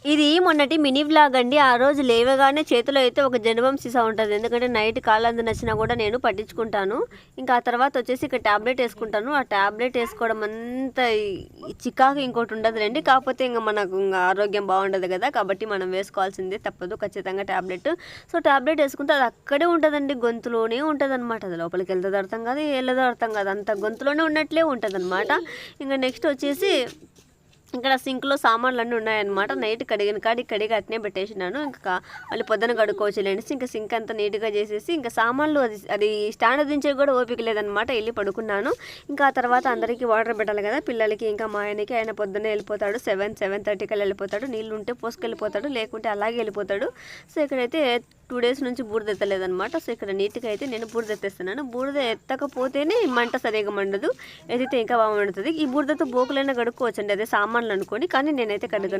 ఇది మొన్నటి mini vlog అండి. ఆ రోజు లేవగానే చేతిలో అయితే ఒక జనబం సీసా ఉంటుంది. ఎందుకంటే నైట్ కాళ్ళందు నచ్చినా కూడా నేను పట్టించుకుంటాను. ఇంకా ఆ తర్వాత వచ్చేసి ఇక్కడ ట్యాబ్లెట్ వేసుకుంటాను. ఆ ట్యాబ్లెట్ వేసుకోవడం అంత చికాకు ఇంకోటి ఉండదులేండి. కాకపోతే ఇంకా మనకు ఇంకా ఆరోగ్యం బాగుండదు కదా, కాబట్టి మనం వేసుకోవాల్సిందే తప్పదు ఖచ్చితంగా ట్యాబ్లెట్. సో ట్యాబ్లెట్ వేసుకుంటే అది అక్కడే ఉంటుందండి, గొంతులోనే ఉంటుంది అనమాట. అది లోపలికి వెళ్తుందో అర్థం కాదు, వెళ్ళదో అర్థం కాదు, అంత గొంతులోనే ఉన్నట్లే ఉంటుంది అనమాట. ఇంకా నెక్స్ట్ వచ్చేసి ఇక్కడ సింక్లో సామాన్లు అన్నీ ఉన్నాయన్నమాట. నైట్ కడిగిన కడిగి అట్నే పెట్టేసినాను. ఇంకా మళ్ళీ పొద్దున కడుక్కోవచ్చులేండి. ఇంకా సింక్ అంతా నీట్గా చేసేసి ఇంకా సామాన్లు అది స్టాండ్ దించే కూడా ఓపిక లేదనమాట. వెళ్ళి పడుకున్నాను. ఇంకా ఆ తర్వాత అందరికీ వాటర్ పెట్టాలి కదా, పిల్లలకి ఇంకా మా ఆయనకి. ఆయన పొద్దున్నే వెళ్ళిపోతాడు, 7:30 కల్లా వెళ్ళిపోతాడు. నీళ్ళు ఉంటే పోసుకెళ్ళిపోతాడు, లేకుంటే అలాగే వెళ్ళిపోతాడు. సో ఇక్కడైతే 2 డేస్ నుంచి బూడిద ఎత్తలేదనమాట. సో ఇక్కడ నీట్గా అయితే నేను బూడిద ఎత్తేస్తున్నాను. బూడిద ఎత్తకపోతేనే మంట సరిగా మండదు, ఎత్తితే ఇంకా బాగా మండుతుంది. ఈ బూడిదతో బోకులైనా కడుక్కోవచ్చండి, అదే సామాన్లు అనుకోని. కానీ నేనైతే కడగను.